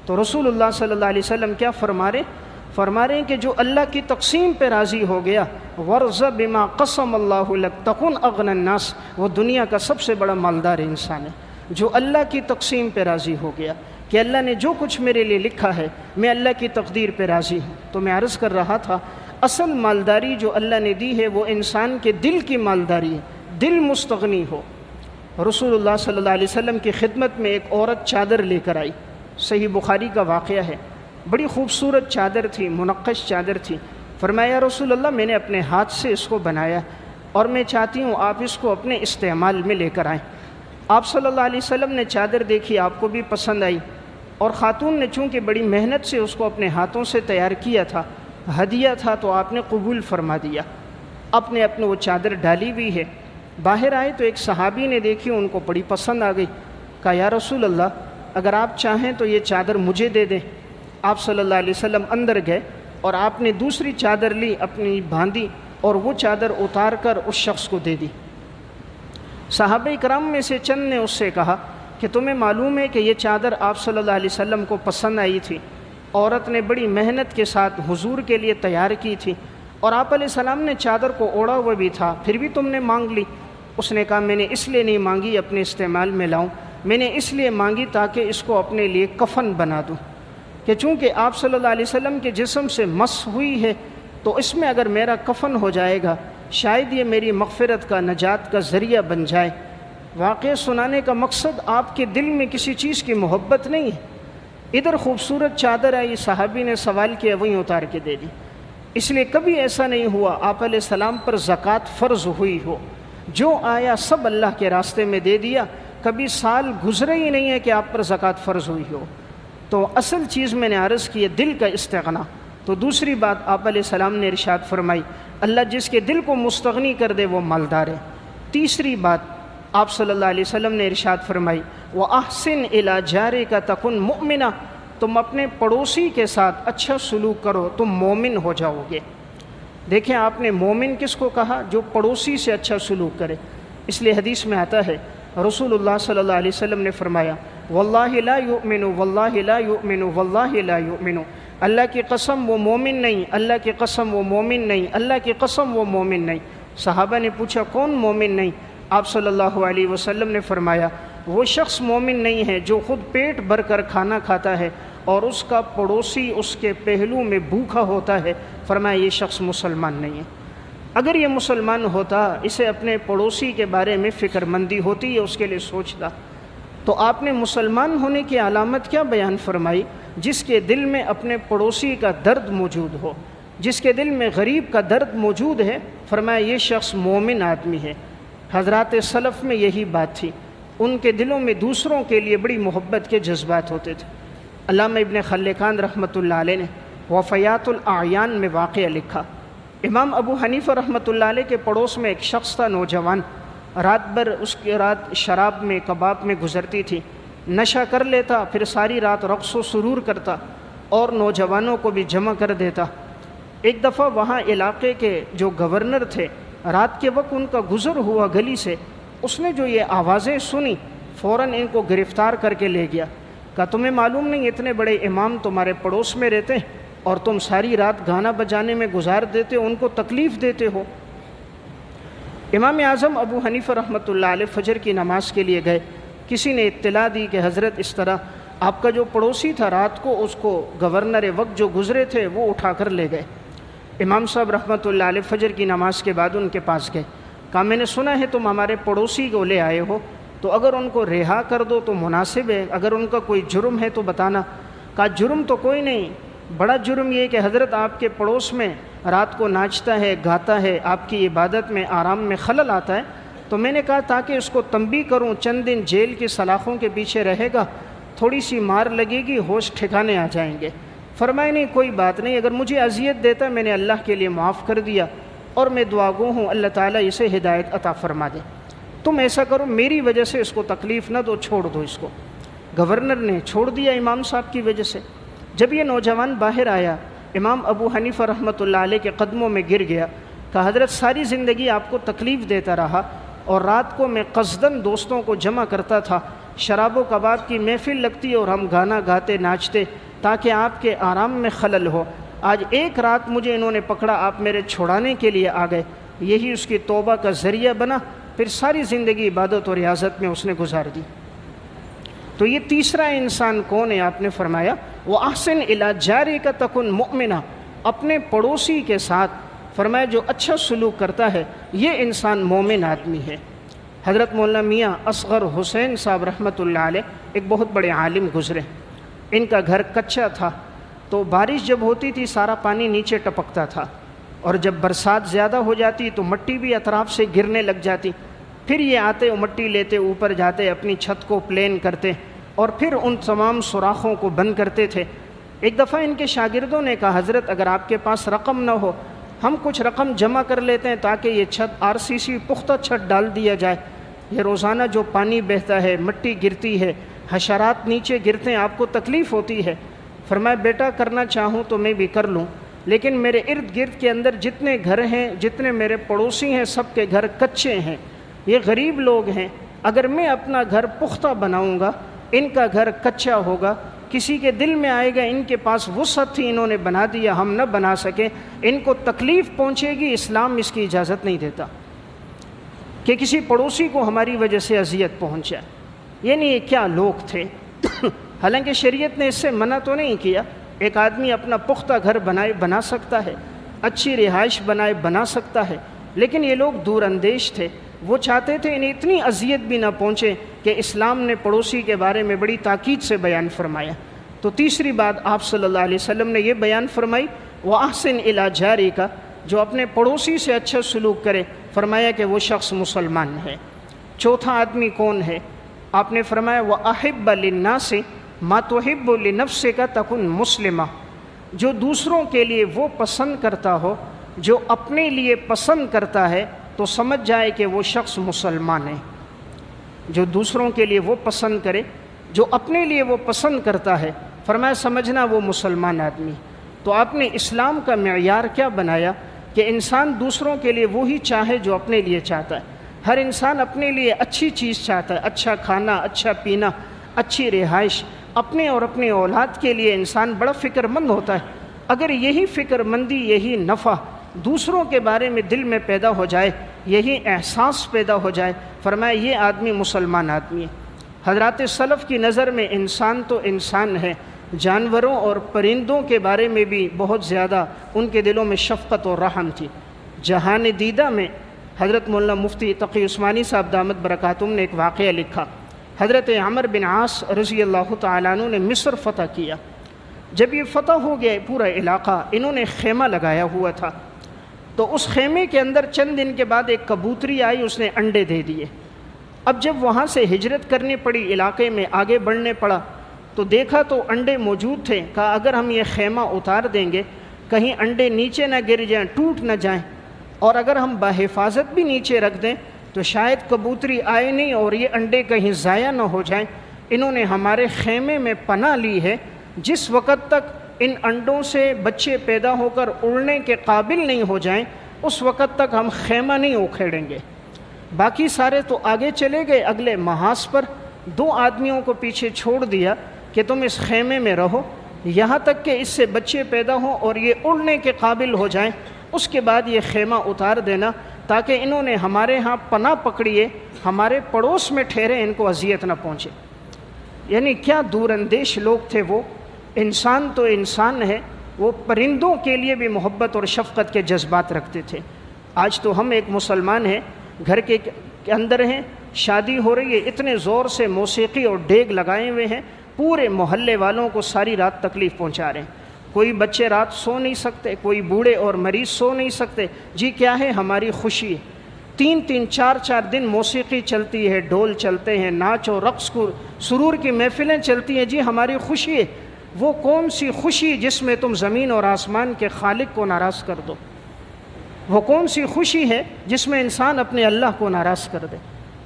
تو رسول اللہ صلی اللہ علیہ وسلم کیا فرما رہے ہیں کہ جو اللہ کی تقسیم پہ راضی ہو گیا، ورض بما قسم اللہ لک تکن اغنى الناس، وہ دنیا کا سب سے بڑا مالدار انسان ہے۔ جو اللہ کی تقسیم پہ راضی ہو گیا کہ اللہ نے جو کچھ میرے لیے لکھا ہے میں اللہ کی تقدیر پہ راضی ہوں۔ تو میں عرض کر رہا تھا اصل مالداری جو اللہ نے دی ہے وہ انسان کے دل کی مالداری ہے، دل مستغنی ہو۔ رسول اللہ صلی اللہ علیہ وسلم کی خدمت میں ایک عورت چادر لے کر آئی، صحیح بخاری کا واقعہ ہے، بڑی خوبصورت چادر تھی، منقش چادر تھی۔ فرمایا رسول اللہ میں نے اپنے ہاتھ سے اس کو بنایا اور میں چاہتی ہوں آپ اس کو اپنے استعمال میں لے کر آئیں۔ آپ صلی اللہ علیہ وسلم نے چادر دیکھی، آپ کو بھی پسند آئی، اور خاتون نے چونکہ بڑی محنت سے اس کو اپنے ہاتھوں سے تیار کیا تھا، ہدیہ تھا، تو آپ نے قبول فرما دیا۔ آپ نے اپنے وہ چادر ڈالی ہوئی ہے، باہر آئے تو ایک صحابی نے دیکھی، ان کو بڑی پسند آ گئی، کہا یا رسول اللہ اگر آپ چاہیں تو یہ چادر مجھے دے دیں۔ آپ صلی اللہ علیہ وسلم اندر گئے اور آپ نے دوسری چادر لی، اپنی باندھی اور وہ چادر اتار کر اس شخص کو دے دی۔ صحابہ کرام میں سے چند نے اس سے کہا کہ تمہیں معلوم ہے کہ یہ چادر آپ صلی اللہ علیہ وسلم کو پسند آئی تھی، عورت نے بڑی محنت کے ساتھ حضور کے لیے تیار کی تھی، اور آپ علیہ السلام نے چادر کو اوڑھا ہوا بھی تھا، پھر بھی تم نے مانگ لی۔ اس نے کہا میں نے اس لیے نہیں مانگی اپنے استعمال میں لاؤں، میں نے اس لیے مانگی تاکہ اس کو اپنے لیے کفن بنا دوں، کہ چونکہ آپ صلی اللہ علیہ وسلم کے جسم سے مس ہوئی ہے تو اس میں اگر میرا کفن ہو جائے گا شاید یہ میری مغفرت کا، نجات کا ذریعہ بن جائے۔ واقعہ سنانے کا مقصد آپ کے دل میں کسی چیز کی محبت نہیں ہے۔ ادھر خوبصورت چادر آئی، صحابی نے سوال کیا، وہیں اتار کے دے دی۔ اس لیے کبھی ایسا نہیں ہوا آپ علیہ السلام پر زکوٰۃ فرض ہوئی ہو، جو آیا سب اللہ کے راستے میں دے دیا، کبھی سال گزرے ہی نہیں ہے کہ آپ پر زکوٰۃ فرض ہوئی ہو۔ تو اصل چیز میں نے عرض کی ہے دل کا استغنا۔ تو دوسری بات آپ علیہ السلام نے ارشاد فرمائی اللہ جس کے دل کو مستغنی کر دے وہ مالدار ہے۔ تیسری بات آپ صلی اللہ علیہ وسلم نے ارشاد فرمائی وَأَحْسِنْ إِلَىٰ جَارِكَ تَكُنْ مُؤْمِنًا، تم اپنے پڑوسی کے ساتھ اچھا سلوک کرو تم مومن ہو جاؤ گے۔ دیکھیں آپ نے مومن کس کو کہا؟ جو پڑوسی سے اچھا سلوک کرے۔ اس لیے حدیث میں آتا ہے رسول اللہ صلی اللہ علیہ وسلم نے فرمایا واللہ لا یؤمن واللہ لا یؤمن واللہ لا یؤمن، اللہ کی قسم وہ مومن نہیں، اللہ کی قسم وہ مومن نہیں، اللہ کی قسم وہ مومن نہیں۔ صحابہ نے پوچھا کون مومن نہیں؟ آپ صلی اللہ علیہ وسلم نے فرمایا وہ شخص مومن نہیں ہے جو خود پیٹ بھر کر کھانا کھاتا ہے اور اس کا پڑوسی اس کے پہلو میں بھوکا ہوتا ہے۔ فرمایا یہ شخص مسلمان نہیں ہے۔ اگر یہ مسلمان ہوتا اسے اپنے پڑوسی کے بارے میں فکر مندی ہوتی ہے، اس کے لیے سوچتا۔ تو آپ نے مسلمان ہونے کی علامت کیا بیان فرمائی؟ جس کے دل میں اپنے پڑوسی کا درد موجود ہو، جس کے دل میں غریب کا درد موجود ہے، فرمایا یہ شخص مومن آدمی ہے۔ حضرات سلف میں یہی بات تھی، ان کے دلوں میں دوسروں کے لیے بڑی محبت کے جذبات ہوتے تھے۔ علامہ ابن خلکان رحمۃ اللہ علیہ نے وفیات الاعیان میں واقعہ لکھا۔ امام ابو حنیفہ رحمۃ اللہ علیہ کے پڑوس میں ایک شخص تھا، نوجوان، رات بھر اس کی رات شراب میں کباب میں گزرتی تھی، نشہ کر لیتا، پھر ساری رات رقص و سرور کرتا اور نوجوانوں کو بھی جمع کر دیتا۔ ایک دفعہ وہاں علاقے کے جو گورنر تھے، رات کے وقت ان کا گزر ہوا گلی سے، اس نے جو یہ آوازیں سنی فوراً ان کو گرفتار کر کے لے گیا۔ کہا تمہیں معلوم نہیں اتنے بڑے امام تمہارے پڑوس میں رہتے ہیں اور تم ساری رات گانا بجانے میں گزار دیتے ہو، ان کو تکلیف دیتے ہو۔ امام اعظم ابو حنیفہ رحمۃ اللہ علیہ فجر کی نماز کے لیے گئے۔ کسی نے اطلاع دی کہ حضرت اس طرح آپ کا جو پڑوسی تھا رات کو اس کو گورنر وقت جو گزرے تھے وہ اٹھا کر لے گئے۔ امام صاحب رحمۃ اللہ علیہ فجر کی نماز کے بعد ان کے پاس گئے۔ کہا میں نے سنا ہے تم ہمارے پڑوسی کو لے آئے ہو، تو اگر ان کو رہا کر دو تو مناسب ہے، اگر ان کا کوئی جرم ہے تو بتانا۔ کہا جرم تو کوئی نہیں، بڑا جرم یہ کہ حضرت آپ کے پڑوس میں رات کو ناچتا ہے، گاتا ہے، آپ کی عبادت میں آرام میں خلل آتا ہے، تو میں نے کہا تاکہ اس کو تنبیہ کروں، چند دن جیل کی سلاخوں کے پیچھے رہے گا، تھوڑی سی مار لگے گی، ہوش ٹھکانے آ جائیں گے۔ فرمائے نہیں کوئی بات نہیں، اگر مجھے اذیت دیتا میں نے اللہ کے لیے معاف کر دیا اور میں دعا گو ہوں اللہ تعالیٰ اسے ہدایت عطا فرما دے، تم ایسا کرو میری وجہ سے اس کو تکلیف نہ دو، چھوڑ دو اس کو۔ گورنر نے چھوڑ دیا امام صاحب کی وجہ سے۔ جب یہ نوجوان باہر آیا، امام ابو حنیفہ رحمۃ اللہ علیہ کے قدموں میں گر گیا۔ کہا حضرت ساری زندگی آپ کو تکلیف دیتا رہا اور رات کو میں قصداً دوستوں کو جمع کرتا تھا، شراب و کباب کی محفل لگتی اور ہم گانا گاتے ناچتے تاکہ آپ کے آرام میں خلل ہو۔ آج ایک رات مجھے انہوں نے پکڑا، آپ میرے چھڑانے کے لیے آ گئے، یہی اس کی توبہ کا ذریعہ بنا، پھر ساری زندگی عبادت اور ریاضت میں اس نے گزار دی۔ تو یہ تیسرا انسان کون ہے؟ آپ نے فرمایا وَأَحْسِنْ إِلَىٰ جَارِكَ تَكُنْ مُؤْمِنًا، اپنے پڑوسی کے ساتھ فرمایا جو اچھا سلوک کرتا ہے یہ انسان مومن آدمی ہے۔ حضرت مولانا میاں اصغر حسین صاحب رحمۃ اللہ علیہ ایک بہت بڑے عالم گزرے۔ ان کا گھر کچا تھا، تو بارش جب ہوتی تھی سارا پانی نیچے ٹپکتا تھا، اور جب برسات زیادہ ہو جاتی تو مٹی بھی اطراف سے گرنے لگ جاتی۔ پھر یہ آتے اور مٹی لیتے اوپر جاتے، اپنی چھت کو پلین کرتے اور پھر ان تمام سوراخوں کو بند کرتے تھے۔ ایک دفعہ ان کے شاگردوں نے کہا حضرت اگر آپ کے پاس رقم نہ ہو ہم کچھ رقم جمع کر لیتے ہیں تاکہ یہ چھت RCC پختہ چھت ڈال دیا جائے، یہ روزانہ جو پانی بہتا ہے، مٹی گرتی ہے، حشرات نیچے گرتے ہیں، آپ کو تکلیف ہوتی ہے۔ فرمایا بیٹا کرنا چاہوں تو میں بھی کر لوں، لیکن میرے ارد گرد کے اندر جتنے گھر ہیں، جتنے میرے پڑوسی ہیں، سب کے گھر کچے ہیں، یہ غریب لوگ ہیں، اگر میں اپنا گھر پختہ بناؤں گا ان کا گھر کچا ہوگا، کسی کے دل میں آئے گا ان کے پاس وسعت تھی انہوں نے بنا دیا، ہم نہ بنا سکے، ان کو تکلیف پہنچے گی، اسلام اس کی اجازت نہیں دیتا کہ کسی پڑوسی کو ہماری وجہ سے اذیت پہنچائے۔ یعنی یہ کیا لوگ تھے حالانکہ شریعت نے اس سے منع تو نہیں کیا، ایک آدمی اپنا پختہ گھر بنا سکتا ہے، اچھی رہائش بنا سکتا ہے، لیکن یہ لوگ دور اندیش تھے، وہ چاہتے تھے انہیں اتنی اذیت بھی نہ پہنچے کہ اسلام نے پڑوسی کے بارے میں بڑی تاکید سے بیان فرمایا۔ تو تیسری بات آپ صلی اللہ علیہ وسلم نے یہ بیان فرمائی وَأَحْسِنْ إِلَىٰ جَارِكَ، جو اپنے پڑوسی سے اچھا سلوک کرے، فرمایا کہ وہ شخص مسلمان ہے۔ چوتھا آدمی کون ہے؟ آپ نے فرمایا وَأَحِبَّ لِلنَّاسِ مَا تُحِبُّ لِنَفْسِكَ تَكُنْ مُسْلِمًا، جو دوسروں کے لیے وہ پسند کرتا ہو جو اپنے لیے پسند کرتا ہے تو سمجھ جائے کہ وہ شخص مسلمان ہے۔ جو دوسروں کے لیے وہ پسند کرے جو اپنے لیے وہ پسند کرتا ہے، فرمایا سمجھنا وہ مسلمان آدمی۔ تو آپ نے اسلام کا معیار کیا بنایا کہ انسان دوسروں کے لیے وہی چاہے جو اپنے لیے چاہتا ہے۔ ہر انسان اپنے لیے اچھی چیز چاہتا ہے، اچھا کھانا، اچھا پینا، اچھی رہائش، اپنے اور اپنی اولاد کے لیے انسان بڑا فکر مند ہوتا ہے۔ اگر یہی فکر مندی، یہی نفع دوسروں کے بارے میں دل میں پیدا ہو جائے، یہی احساس پیدا ہو جائے، فرمایا یہ آدمی مسلمان آدمی ہے۔ حضرات سلف کی نظر میں انسان تو انسان ہے، جانوروں اور پرندوں کے بارے میں بھی بہت زیادہ ان کے دلوں میں شفقت اور رحم تھی۔ جہان دیدہ میں حضرت مولانا مفتی تقی عثمانی صاحب دامت برکاتہم نے ایک واقعہ لکھا۔ حضرت عمر بن عاص رضی اللہ تعالیٰ عنہ نے مصر فتح کیا۔ جب یہ فتح ہو گیا پورا علاقہ، انہوں نے خیمہ لگایا ہوا تھا، تو اس خیمے کے اندر چند دن کے بعد ایک کبوتری آئی، اس نے انڈے دے دیے۔ اب جب وہاں سے ہجرت کرنی پڑی، علاقے میں آگے بڑھنے پڑا، تو دیکھا تو انڈے موجود تھے. کہا اگر ہم یہ خیمہ اتار دیں گے کہیں انڈے نیچے نہ گر جائیں، ٹوٹ نہ جائیں، اور اگر ہم بحفاظت بھی نیچے رکھ دیں تو شاید کبوتری آئے نہیں اور یہ انڈے کہیں ضائع نہ ہو جائیں. انہوں نے ہمارے خیمے میں پناہ لی ہے، جس وقت تک ان انڈوں سے بچے پیدا ہو کر اڑنے کے قابل نہیں ہو جائیں اس وقت تک ہم خیمہ نہیں اکھیڑیں گے. باقی سارے تو آگے چلے گئے اگلے محاذ پر. 2 آدمیوں کو پیچھے چھوڑ دیا کہ تم اس خیمے میں رہو یہاں تک کہ اس سے بچے پیدا ہوں اور یہ اڑنے کے قابل ہو جائیں، اس کے بعد یہ خیمہ اتار دینا، تاکہ انہوں نے ہمارے ہاں پناہ پکڑیے، ہمارے پڑوس میں ٹھہرے، ان کو اذیت نہ پہنچے. یعنی کیا دور اندیش لوگ تھے وہ. انسان تو انسان ہے، وہ پرندوں کے لیے بھی محبت اور شفقت کے جذبات رکھتے تھے. آج تو ہم ایک مسلمان ہیں، گھر کے اندر ہیں، شادی ہو رہی ہے، اتنے زور سے موسیقی اور ڈیگ لگائے ہوئے ہیں، پورے محلے والوں کو ساری رات تکلیف پہنچا رہے ہیں. کوئی بچے رات سو نہیں سکتے، کوئی بوڑھے اور مریض سو نہیں سکتے. جی کیا ہے؟ ہماری خوشی ہے. 3 4 دن موسیقی چلتی ہے، ڈھول چلتے ہیں، ناچ و رقص کو سرور کی محفلیں چلتی ہیں. جی ہماری خوشی ہے. وہ کون سی خوشی جس میں تم زمین اور آسمان کے خالق کو ناراض کر دو؟ وہ کون سی خوشی ہے جس میں انسان اپنے اللہ کو ناراض کر دے؟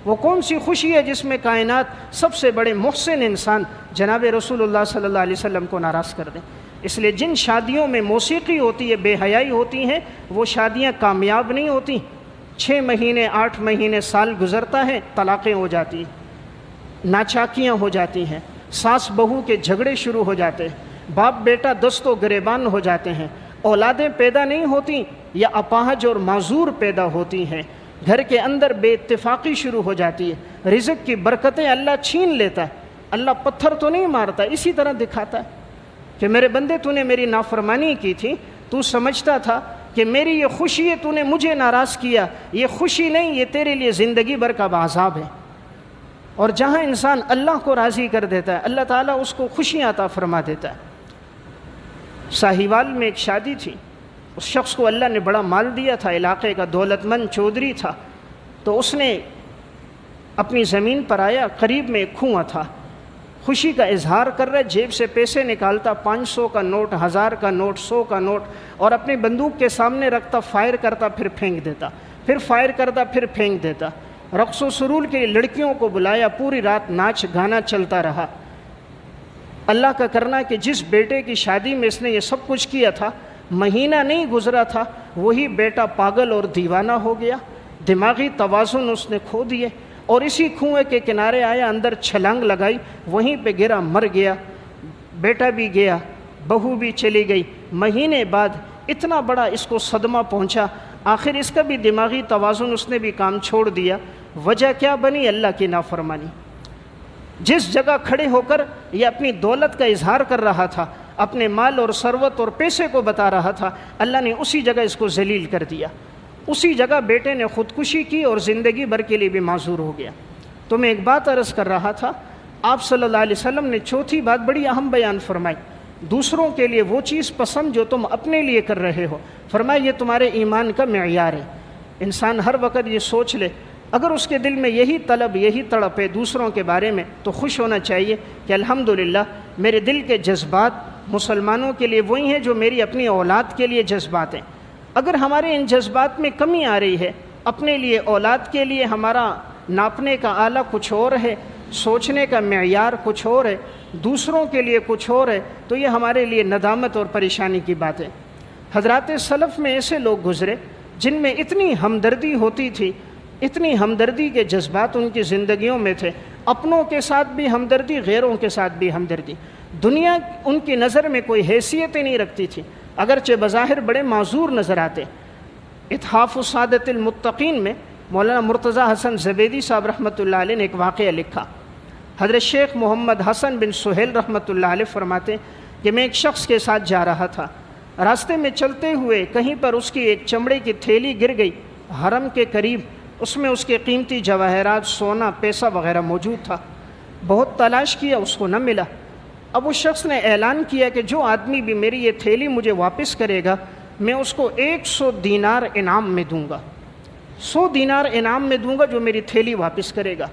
وہ کون سی خوشی ہے جس میں کائنات سب سے بڑے محسن انسان جناب رسول اللہ صلی اللہ علیہ وسلم کو ناراض کر دے؟ اس لیے جن شادیوں میں موسیقی ہوتی ہے، بے حیائی ہوتی ہیں، وہ شادیاں کامیاب نہیں ہوتی. 6 مہینے 8 مہینے سال گزرتا ہے، طلاقیں ہو جاتی ہیں، ناچاکیاں ہو جاتی ہیں، ساس بہو کے جھگڑے شروع ہو جاتے ہیں، باپ بیٹا دست و گریبان ہو جاتے ہیں، اولادیں پیدا نہیں ہوتی یا اپاہج اور معذور پیدا ہوتی ہیں، گھر کے اندر بے اتفاقی شروع ہو جاتی ہے، رزق کی برکتیں اللہ چھین لیتا ہے. اللہ پتھر تو نہیں مارتا، اسی طرح دکھاتا ہے کہ میرے بندے تو نے میری نافرمانی کی تھی، تو سمجھتا تھا کہ میری یہ خوشی ہے، تو نے مجھے ناراض کیا. یہ خوشی نہیں، یہ تیرے لیے زندگی بھر کا عذاب ہے. اور جہاں انسان اللہ کو راضی کر دیتا ہے اللہ تعالیٰ اس کو خوشیاں عطا فرما دیتا ہے. ساہیوال میں ایک شادی تھی، اس شخص کو اللہ نے بڑا مال دیا تھا، علاقے کا دولت مند چودھری تھا. تو اس نے اپنی زمین پر آیا، قریب میں ایک کنواں تھا، خوشی کا اظہار کر رہا ہے، جیب سے پیسے نکالتا، 500 کا نوٹ، 1000 کا نوٹ، 100 کا نوٹ، اور اپنی بندوق کے سامنے رکھتا، فائر کرتا، پھر پھینک دیتا، پھر فائر کرتا، پھر پھینک دیتا. رقص و سرور کے لڑکیوں کو بلایا، پوری رات ناچ گانا چلتا رہا. اللہ کا کرنا کہ جس بیٹے کی شادی میں اس نے یہ سب کچھ کیا تھا، مہینہ نہیں گزرا تھا وہی بیٹا پاگل اور دیوانہ ہو گیا، دماغی توازن اس نے کھو دیے، اور اسی کنویں کے کنارے آیا، اندر چھلانگ لگائی، وہیں پہ گرا، مر گیا. بیٹا بھی گیا، بہو بھی چلی گئی. مہینے بعد اتنا بڑا اس کو صدمہ پہنچا، آخر اس کا بھی دماغی توازن، اس نے بھی کام چھوڑ دیا. وجہ کیا بنی؟ اللہ کی نافرمانی. جس جگہ کھڑے ہو کر یہ اپنی دولت کا اظہار کر رہا تھا، اپنے مال اور ثروت اور پیسے کو بتا رہا تھا، اللہ نے اسی جگہ اس کو ذلیل کر دیا. اسی جگہ بیٹے نے خودکشی کی اور زندگی بھر کے لیے بھی معذور ہو گیا. تو میں ایک بات عرض کر رہا تھا، آپ صلی اللہ علیہ وسلم نے چوتھی بات بڑی اہم بیان فرمائی، دوسروں کے لیے وہ چیز پسند جو تم اپنے لیے کر رہے ہو. فرمایا یہ تمہارے ایمان کا معیار ہے. انسان ہر وقت یہ سوچ لے، اگر اس کے دل میں یہی طلب، یہی تڑپ ہے دوسروں کے بارے میں، تو خوش ہونا چاہیے کہ الحمدللہ میرے دل کے جذبات مسلمانوں کے لیے وہی ہیں جو میری اپنی اولاد کے لیے جذبات ہیں. اگر ہمارے ان جذبات میں کمی آ رہی ہے، اپنے لیے، اولاد کے لیے ہمارا ناپنے کا آلہ کچھ اور ہے، سوچنے کا معیار کچھ اور ہے، دوسروں کے لیے کچھ اور ہے، تو یہ ہمارے لیے ندامت اور پریشانی کی بات ہے. حضرات سلف میں ایسے لوگ گزرے جن میں اتنی ہمدردی ہوتی تھی، اتنی ہمدردی کے جذبات ان کی زندگیوں میں تھے، اپنوں کے ساتھ بھی ہمدردی، غیروں کے ساتھ بھی ہمدردی. دنیا ان کی نظر میں کوئی حیثیت ہی نہیں رکھتی تھی، اگرچہ بظاہر بڑے معذور نظر آتے. اتحاف السعادت المتقین میں مولانا مرتضی حسن زبیدی صاحب رحمۃ اللہ علیہ نے ایک واقعہ لکھا. حضرت شیخ محمد حسن بن سہیل رحمۃ اللہ علیہ فرماتے کہ میں ایک شخص کے ساتھ جا رہا تھا، راستے میں چلتے ہوئے کہیں پر اس کی ایک چمڑے کی تھیلی گر گئی حرم کے قریب، اس میں اس کے قیمتی جواہرات، سونا، پیسہ وغیرہ موجود تھا. بہت تلاش کیا، اس کو نہ ملا. اب اس شخص نے اعلان کیا کہ جو آدمی بھی میری یہ تھیلی مجھے واپس کرے گا میں اس کو 100 دینار انعام میں دوں گا، 100 دینار انعام میں دوں گا جو میری تھیلی واپس کرے گا.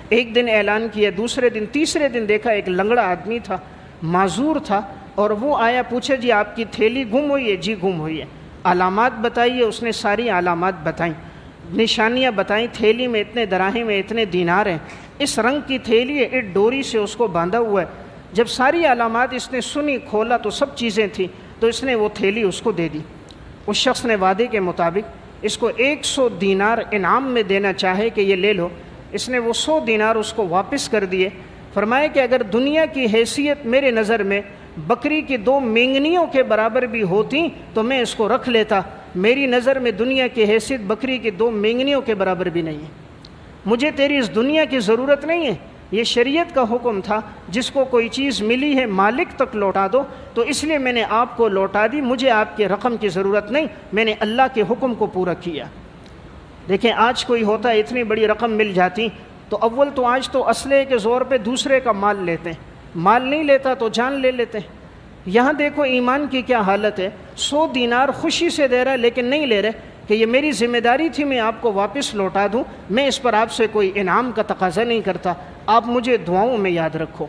ایک دن اعلان کیا، دوسرے دن، تیسرے دن دیکھا ایک لنگڑا آدمی تھا، معذور تھا، اور وہ آیا، پوچھا جی آپ کی تھیلی گم ہوئی ہے؟ جی گم ہوئی ہے۔ علامات بتائیے، اس نے ساری علامات بتائیں، نشانیاں بتائیں، تھیلی میں اتنے دراہم ہیں، اتنے دینار ہیں، اس رنگ کی تھیلی ہے، ایک ڈوری سے اس کو باندھا ہوا ہے۔ جب ساری علامات اس نے سنی، کھولا تو سب چیزیں تھیں، تو اس نے وہ تھیلی اس کو دے دی۔ اس شخص نے وعدے کے مطابق اس کو 100 دینار انعام میں دینا چاہے کہ یہ لے لو، اس نے وہ 100 دینار اس کو واپس کر دیے۔ فرمایا کہ اگر دنیا کی حیثیت میرے نظر میں بکری کی 2 مینگنیوں کے برابر بھی ہوتی تو میں اس کو رکھ لیتا، میری نظر میں دنیا کی حیثیت بکری کی 2 مینگنیوں کے برابر بھی نہیں ہے، مجھے تیری اس دنیا کی ضرورت نہیں ہے۔ یہ شریعت کا حکم تھا، جس کو کوئی چیز ملی ہے مالک تک لوٹا دو، تو اس لیے میں نے آپ کو لوٹا دی، مجھے آپ کے رقم کی ضرورت نہیں، میں نے اللہ کے حکم کو پورا کیا۔ دیکھیں آج کوئی ہوتا ہے اتنی بڑی رقم مل جاتی تو اول تو آج تو اسلحے کے زور پہ دوسرے کا مال لیتے ہیں، مال نہیں لیتا تو جان لے لیتے ہیں۔ یہاں دیکھو ایمان کی کیا حالت ہے، 100 دینار خوشی سے دے رہا ہے لیکن نہیں لے رہے کہ یہ میری ذمہ داری تھی، میں آپ کو واپس لوٹا دوں، میں اس پر آپ سے کوئی انعام کا تقاضا نہیں کرتا، آپ مجھے دعاؤں میں یاد رکھو۔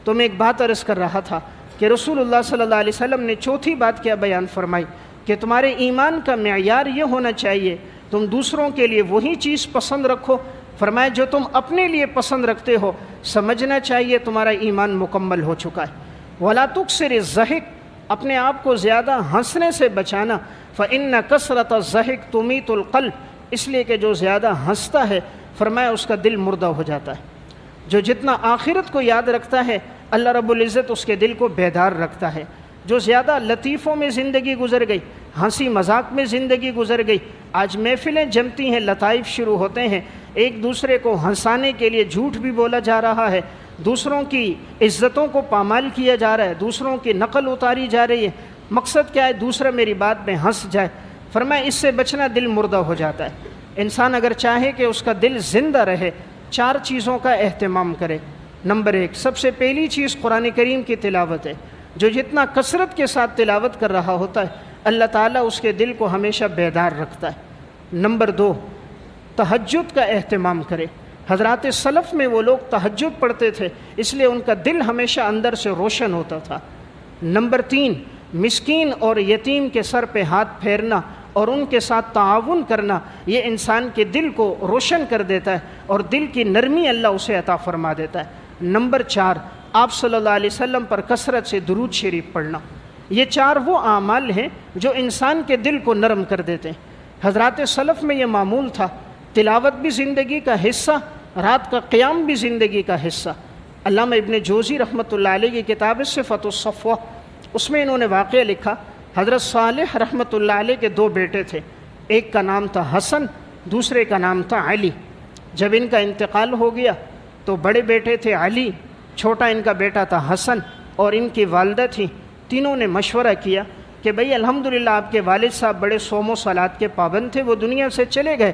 تو میں ایک بات عرض کر رہا تھا کہ رسول اللہ صلی اللہ علیہ وسلم نے چوتھی بات کیا بیان فرمائی کہ تمہارے ایمان کا معیار یہ ہونا چاہیے تم دوسروں کے لیے وہی چیز پسند رکھو، فرمایا جو تم اپنے لیے پسند رکھتے ہو سمجھنا چاہیے تمہارا ایمان مکمل ہو چکا ہے۔ وَلَا تُكْثِرِ الضَّحِكَ، اپنے آپ کو زیادہ ہنسنے سے بچانا، فَإِنَّ كَثْرَةَ الضَّحِكِ تُمِيتُ الْقَلْبَ، اس لیے کہ جو زیادہ ہنستا ہے فرمایا اس کا دل مردہ ہو جاتا ہے۔ جو جتنا آخرت کو یاد رکھتا ہے اللہ رب العزت اس کے دل کو بیدار رکھتا ہے۔ جو زیادہ لطیفوں میں زندگی گزر گئی، ہنسی مذاق میں زندگی گزر گئی، آج محفلیں جمتی ہیں، لطائف شروع ہوتے ہیں، ایک دوسرے کو ہنسانے کے لیے جھوٹ بھی بولا جا رہا ہے، دوسروں کی عزتوں کو پامال کیا جا رہا ہے، دوسروں کی نقل اتاری جا رہی ہے، مقصد کیا ہے؟ دوسرا میری بات میں ہنس جائے۔ فرمایا اس سے بچنا، دل مردہ ہو جاتا ہے۔ انسان اگر چاہے کہ اس کا دل زندہ رہے 4 چیزوں کا اہتمام کرے۔ نمبر 1، سب سے پہلی چیز قرآن کریم کی تلاوت ہے۔ جو جتنا کثرت کے ساتھ تلاوت کر رہا ہوتا ہے اللہ تعالیٰ اس کے دل کو ہمیشہ بیدار رکھتا ہے۔ نمبر 2، تہجد کا اہتمام کرے۔ حضرات سلف میں وہ لوگ تہجد پڑھتے تھے، اس لیے ان کا دل ہمیشہ اندر سے روشن ہوتا تھا۔ نمبر 3، مسکین اور یتیم کے سر پہ ہاتھ پھیرنا اور ان کے ساتھ تعاون کرنا، یہ انسان کے دل کو روشن کر دیتا ہے اور دل کی نرمی اللہ اسے عطا فرما دیتا ہے۔ نمبر 4، آپ صلی اللہ علیہ وسلم پر کثرت سے درود شریف پڑھنا۔ یہ 4 وہ اعمال ہیں جو انسان کے دل کو نرم کر دیتے ہیں۔ حضرات سلف میں یہ معمول تھا، تلاوت بھی زندگی کا حصہ، رات کا قیام بھی زندگی کا حصہ۔ علامہ ابن جوزی رحمۃ اللہ علیہ کی کتاب صفۃ الصفوہ، اس میں انہوں نے واقعہ لکھا، حضرت صالح رحمۃ اللہ علیہ کے 2 بیٹے تھے، ایک کا نام تھا حسن، دوسرے کا نام تھا علی۔ جب ان کا انتقال ہو گیا تو بڑے بیٹے تھے علی، چھوٹا ان کا بیٹا تھا حسن، اور ان کی والدہ تھیں۔ تینوں نے مشورہ کیا کہ بھئی الحمدللہ آپ کے والد صاحب بڑے صوم و صلات کے پابند تھے، وہ دنیا سے چلے گئے،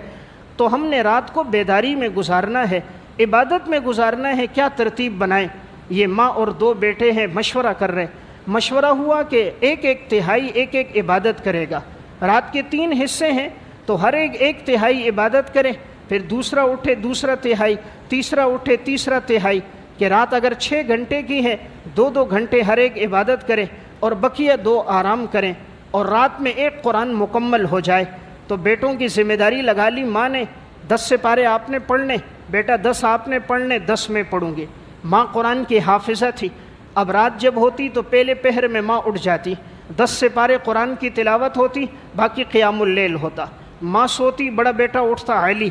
تو ہم نے رات کو بیداری میں گزارنا ہے، عبادت میں گزارنا ہے، کیا ترتیب بنائیں؟ یہ ماں اور 2 بیٹے ہیں، مشورہ کر رہے ہیں۔ مشورہ ہوا کہ ایک تہائی ایک عبادت کرے گا۔ رات کے 3 حصے ہیں تو ہر ایک تہائی عبادت کرے، پھر دوسرا اٹھے دوسرا تہائی، تیسرا اٹھے تیسرا تہائی، کہ رات اگر 6 گھنٹے کی ہے 2 گھنٹے ہر ایک عبادت کرے اور بقیہ 2 آرام کریں، اور رات میں 1 قرآن مکمل ہو جائے۔ تو بیٹوں کی ذمہ داری لگا لی ماں نے، 10 سپارے آپ نے پڑھنے، بیٹا 10 آپ نے پڑھنے، 10 میں پڑھوں گی۔ ماں قرآن کی حافظہ تھی، اب رات جب ہوتی تو پہلے پہر میں ماں اٹھ جاتی، 10 سپارے قرآن کی تلاوت ہوتی، باقی قیام اللیل ہوتا۔ ماں سوتی، بڑا بیٹا اٹھتا علی،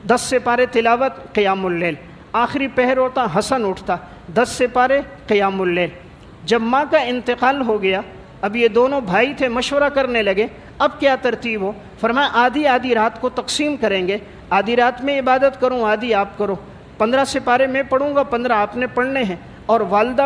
10 سپارے تلاوت، قیام اللیل۔ آخری پہر ہوتا، حسن اٹھتا، 10 سپارے، قیام اللیل۔ جب ماں کا انتقال ہو گیا، اب یہ دونوں بھائی تھے، مشورہ کرنے لگے اب کیا ترتیب ہو۔ فرمایا آدھی رات کو تقسیم کریں گے، آدھی رات میں عبادت کروں، آدھی آپ کرو، 15 سپارے میں پڑھوں گا، 15 آپ نے پڑھنے ہیں، اور والد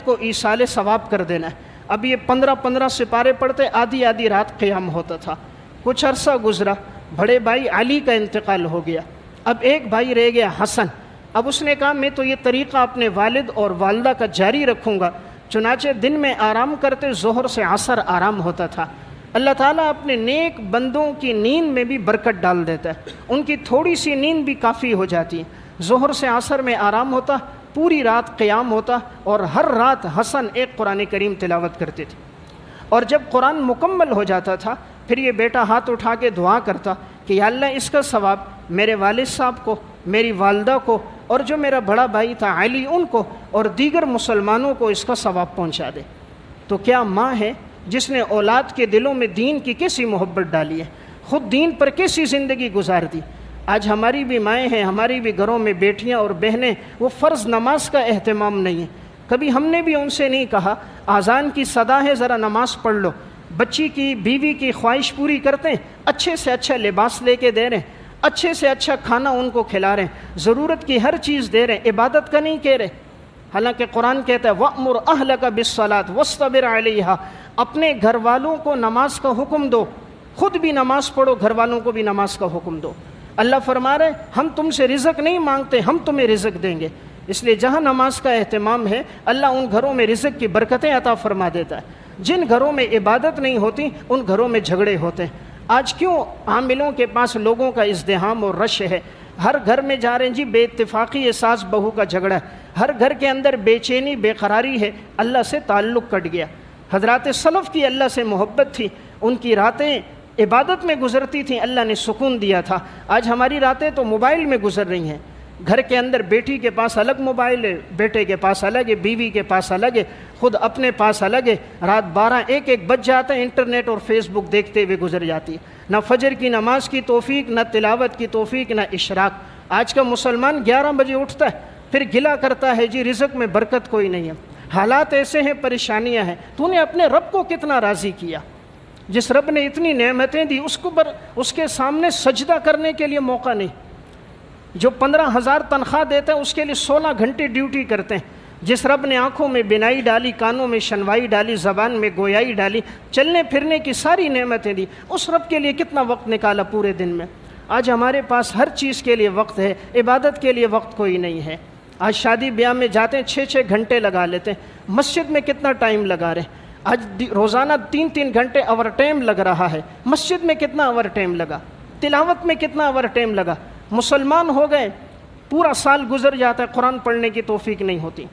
کو ایصال ثواب کر دینا ہے۔ اب یہ 15 سپارے پڑھتے، آدھی رات قیام ہوتا تھا۔ کچھ عرصہ گزرا، بڑے بھائی علی کا انتقال ہو گیا، اب ایک بھائی رہ گیا حسن۔ اب اس نے کہا میں تو یہ طریقہ اپنے والد اور والدہ کا جاری رکھوں گا، چنانچہ دن میں آرام کرتے، ظہر سے عصر آرام ہوتا تھا۔ اللہ تعالیٰ اپنے نیک بندوں کی نیند میں بھی برکت ڈال دیتا ہے، ان کی تھوڑی سی نیند بھی کافی ہو جاتی ہے۔ ظہر سے عصر میں آرام ہوتا، پوری رات قیام ہوتا، اور ہر رات حسن ایک قرآن کریم تلاوت کرتے تھے۔ اور جب قرآن مکمل ہو جاتا تھا پھر یہ بیٹا ہاتھ اٹھا کے دعا کرتا کہ یا اللہ اس کا ثواب میرے والد صاحب کو، میری والدہ کو، اور جو میرا بڑا بھائی تھا علی ان کو، اور دیگر مسلمانوں کو اس کا ثواب پہنچا دے۔ تو کیا ماں ہے جس نے اولاد کے دلوں میں دین کی کیسی محبت ڈالی ہے، خود دین پر کیسی زندگی گزار دی۔ آج ہماری بھی مائیں ہیں، ہماری بھی گھروں میں بیٹیاں اور بہنیں، وہ فرض نماز کا اہتمام نہیں ہے۔ کبھی ہم نے بھی ان سے نہیں کہا اذان کی صدا ہے ذرا نماز پڑھ لو، بچی کی بیوی کی خواہش پوری کرتے ہیں، اچھے سے اچھا لباس لے کے دے رہے ہیں، اچھے سے اچھا کھانا ان کو کھلا رہے ہیں، ضرورت کی ہر چیز دے رہے ہیں، عبادت کا نہیں کہہ رہے۔ حالانکہ قرآن کہتا ہے وَأْمُرْ أَهْلَكَ بِالصَّلَاةِ وَاصْطَبِرْ عَلَيْهَا، اپنے گھر والوں کو نماز کا حکم دو، خود بھی نماز پڑھو، گھر والوں کو بھی نماز کا حکم دو۔ اللہ فرما رہے ہم تم سے رزق نہیں مانگتے، ہم تمہیں رزق دیں گے۔ اس لیے جہاں نماز کا اہتمام ہے اللہ ان گھروں میں رزق کی برکتیں عطا فرما دیتا ہے۔ جن گھروں میں عبادت نہیں ہوتی ان گھروں میں جھگڑے ہوتے ہیں۔ آج کیوں عاملوں کے پاس لوگوں کا ازدحام اور رش ہے، ہر گھر میں جا رہے ہیں جی بے اتفاقی ساس بہو کا جھگڑا ہے، ہر گھر کے اندر بے چینی بے قراری ہے، اللہ سے تعلق کٹ گیا۔ حضرات سلف کی اللہ سے محبت تھی، ان کی راتیں عبادت میں گزرتی تھیں، اللہ نے سکون دیا تھا۔ آج ہماری راتیں تو موبائل میں گزر رہی ہیں، گھر کے اندر بیٹی کے پاس الگ موبائل ہے، بیٹے کے پاس الگ ہے، بیوی کے پاس الگ ہے، خود اپنے پاس الگ ہے، رات 12-1 بج جاتا ہے، انٹرنیٹ اور فیس بک دیکھتے ہوئے گزر جاتی ہے۔ نہ فجر کی نماز کی توفیق، نہ تلاوت کی توفیق، نہ اشراق۔ آج کا مسلمان 11 بجے اٹھتا ہے پھر گلا کرتا ہے جی رزق میں برکت کوئی نہیں ہے، حالات ایسے ہیں، پریشانیاں ہیں۔ تو نے اپنے رب کو کتنا راضی کیا؟ جس رب نے اتنی نعمتیں دی اس کے سامنے سجدہ کرنے کے لیے موقع نہیں۔ جو 15,000 تنخواہ دیتا ہے اس کے لیے 16 گھنٹے ڈیوٹی کرتے ہیں۔ جس رب نے آنکھوں میں بینائی ڈالی، کانوں میں شنوائی ڈالی، زبان میں گویائی ڈالی، چلنے پھرنے کی ساری نعمتیں دی، اس رب کے لیے کتنا وقت نکالا پورے دن میں۔ آج ہمارے پاس ہر چیز کے لیے وقت ہے، عبادت کے لیے وقت کوئی نہیں ہے۔ آج شادی بیاہ میں جاتے ہیں 6 گھنٹے لگا لیتے ہیں، مسجد میں کتنا ٹائم لگا رہے ہیں۔ آج روزانہ 3 گھنٹے اوور ٹائم لگ رہا ہے، مسجد میں کتنا اوور ٹائم لگا، تلاوت میں کتنا اوور ٹائم لگا۔ مسلمان ہو گئے پورا سال گزر جاتا ہے، قرآن پڑھنے کی توفیق نہیں ہوتی۔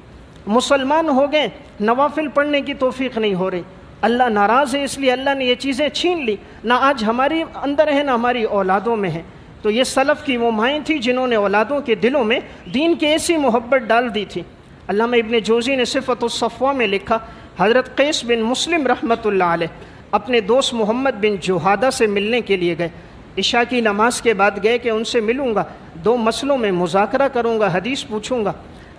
مسلمان ہو گئے نوافل پڑھنے کی توفیق نہیں ہو رہی۔ اللہ ناراض ہے، اس لیے اللہ نے یہ چیزیں چھین لی، نہ آج ہماری اندر ہے نہ ہماری اولادوں میں ہے۔ تو یہ سلف کی وہ مائیں تھیں جنہوں نے اولادوں کے دلوں میں دین کی ایسی محبت ڈال دی تھی۔ علامہ ابن جوزی نے صفۃ الصفوہ میں لکھا حضرت قیس بن مسلم رحمۃ اللہ علیہ اپنے دوست محمد بن جہادہ سے ملنے کے لیے گئے۔ عشاء کی نماز کے بعد گئے کہ ان سے ملوں گا، 2 مسئلوں میں مذاکرہ کروں گا، حدیث پوچھوں گا۔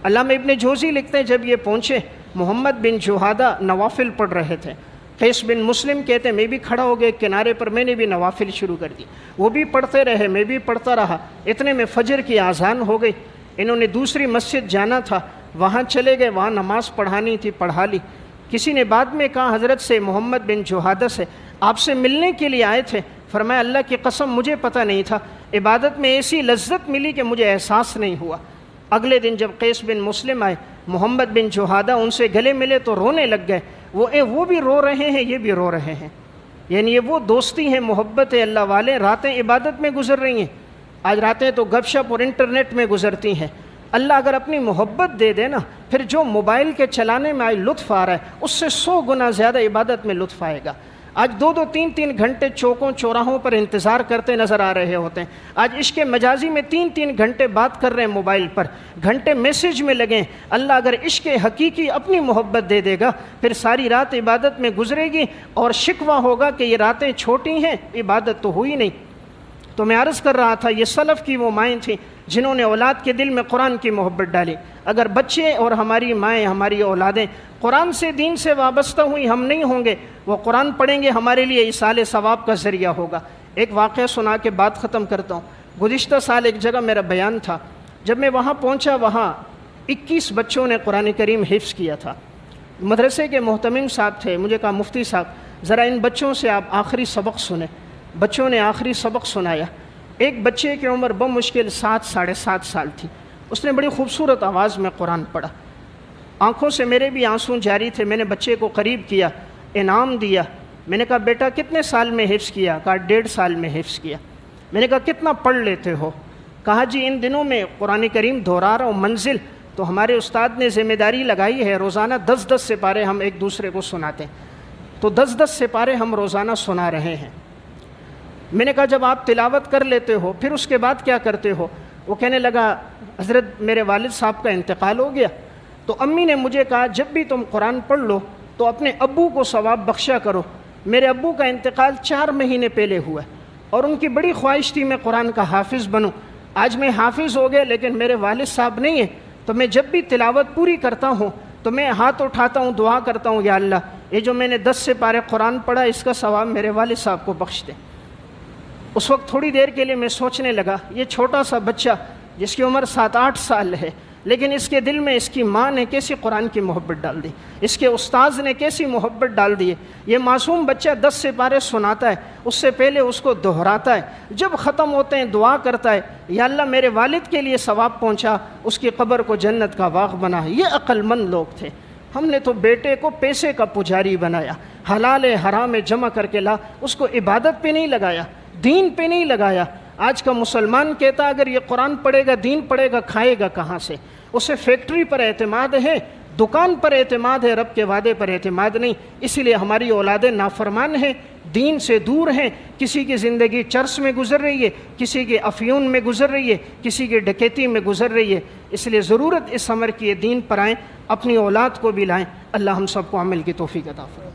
علامہ ابن جوزی لکھتے ہیں جب یہ پہنچے محمد بن جہادہ نوافل پڑھ رہے تھے۔ قیس بن مسلم کہتے ہیں میں بھی کھڑا ہو گئے کنارے پر، میں نے بھی نوافل شروع کر دی، وہ بھی پڑھتے رہے، میں بھی پڑھتا رہا۔ اتنے میں فجر کی اذان ہو گئی، انہوں نے دوسری مسجد جانا تھا، وہاں چلے گئے، وہاں نماز پڑھانی تھی، پڑھا لی۔ کسی نے بعد میں کہا حضرت سے محمد بن جہادہ سے آپ سے ملنے کے لیے آئے تھے، فرمایا اللہ کی قسم مجھے پتہ نہیں تھا، عبادت میں ایسی لذت ملی کہ مجھے احساس نہیں ہوا۔ اگلے دن جب قیس بن مسلم آئے، محمد بن جہادہ ان سے گلے ملے تو رونے لگ گئے، وہ بھی رو رہے ہیں، یہ بھی رو رہے ہیں۔ یعنی یہ وہ دوستی ہے، محبت ہے، اللہ والے راتیں عبادت میں گزر رہی ہیں۔ آج راتیں تو گپ شپ اور انٹرنیٹ میں گزرتی ہیں۔ اللہ اگر اپنی محبت دے دے نا، پھر جو موبائل کے چلانے میں آج لطف آ رہا ہے اس سے 100 گنا زیادہ عبادت میں لطف آئے گا۔ آج 2-2 3-3 گھنٹے چوکوں چوراہوں پر انتظار کرتے نظر آ رہے ہوتے ہیں۔ آج عشق مجازی میں 3-3 گھنٹے بات کر رہے ہیں موبائل پر، گھنٹے میسیج میں لگیں۔ اللہ اگر عشق حقیقی اپنی محبت دے دے گا پھر ساری رات عبادت میں گزرے گی، اور شکوہ ہوگا کہ یہ راتیں چھوٹی ہیں، عبادت تو ہوئی نہیں۔ تو میں عرض کر رہا تھا یہ سلف کی وہ مائیں تھیں جنہوں نے اولاد کے دل میں قرآن کی محبت ڈالی۔ اگر بچے اور ہماری مائیں، ہماری اولادیں قرآن سے، دین سے وابستہ ہوئی، ہم نہیں ہوں گے، وہ قرآن پڑھیں گے، ہمارے لیے ایصال ثواب کا ذریعہ ہوگا۔ ایک واقعہ سنا کے بات ختم کرتا ہوں۔ گزشتہ سال ایک جگہ میرا بیان تھا، جب میں وہاں پہنچا وہاں 21 بچوں نے قرآن کریم حفظ کیا تھا۔ مدرسے کے محتمم صاحب تھے، مجھے کہا مفتی صاحب ذرا ان بچوں سے آپ آخری سبق سنیں۔ بچوں نے آخری سبق سنایا۔ ایک بچے کی عمر بمشکل 7 ساڑھے 7 سال تھی، اس نے بڑی خوبصورت آواز میں قرآن پڑھا۔ آنکھوں سے میرے بھی آنسو جاری تھے۔ میں نے بچے کو قریب کیا، انعام دیا۔ میں نے کہا بیٹا کتنے سال میں حفظ کیا؟ کہا 1.5 سال میں حفظ کیا۔ میں نے کہا کتنا پڑھ لیتے ہو؟ کہا جی ان دنوں میں قرآن کریم دہرا رہا ہوں منزل، تو ہمارے استاد نے ذمہ داری لگائی ہے روزانہ 10 سپارے ہم ایک دوسرے کو سناتے ہیں، تو 10 سپارے ہم روزانہ سنا رہے ہیں۔ میں نے کہا جب آپ تلاوت کر لیتے ہو پھر اس کے بعد کیا کرتے ہو؟ وہ کہنے لگا حضرت میرے والد صاحب کا انتقال ہو گیا، تو امی نے مجھے کہا جب بھی تم قرآن پڑھ لو تو اپنے ابو کو ثواب بخشا کرو۔ میرے ابو کا انتقال 4 مہینے پہلے ہوا ہے اور ان کی بڑی خواہش تھی میں قرآن کا حافظ بنوں۔ آج میں حافظ ہو گیا لیکن میرے والد صاحب نہیں ہیں، تو میں جب بھی تلاوت پوری کرتا ہوں تو میں ہاتھ اٹھاتا ہوں، دعا کرتا ہوں یا اللہ یہ جو میں نے 10 سپارے قرآن پڑھا اس کا ثواب میرے والد صاحب کو بخش دے۔ اس وقت تھوڑی دیر کے لیے میں سوچنے لگا یہ چھوٹا سا بچہ جس کی عمر 7-8 سال ہے، لیکن اس کے دل میں اس کی ماں نے کیسی قرآن کی محبت ڈال دی، اس کے استاذ نے کیسی محبت ڈال دی ہے۔ یہ معصوم بچہ 10 سپارے سناتا ہے، اس سے پہلے اس کو دہراتا ہے، جب ختم ہوتے ہیں دعا کرتا ہے یا اللہ میرے والد کے لیے ثواب پہنچا، اس کی قبر کو جنت کا باغ بنا۔ یہ عقل مند لوگ تھے۔ ہم نے تو بیٹے کو پیسے کا پجاری بنایا، حلال حرام جمع کر کے لا، اس کو عبادت پہ نہیں لگایا، دین پہ نہیں لگایا۔ آج کا مسلمان کہتا اگر یہ قرآن پڑھے گا دین پڑھے گا کھائے گا کہاں سے؟ اسے فیکٹری پر اعتماد ہے، دکان پر اعتماد ہے، رب کے وعدے پر اعتماد نہیں۔ اسی لیے ہماری اولادیں نافرمان ہیں، دین سے دور ہیں۔ کسی کی زندگی چرس میں گزر رہی ہے، کسی کی افیون میں گزر رہی ہے، کسی کی ڈکیتی میں گزر رہی ہے۔ اس لیے ضرورت اس عمر کی دین پر آئیں، اپنی اولاد کو بھی لائیں۔ اللہ ہم سب کو عمل کی توفیق عطا فرمائے۔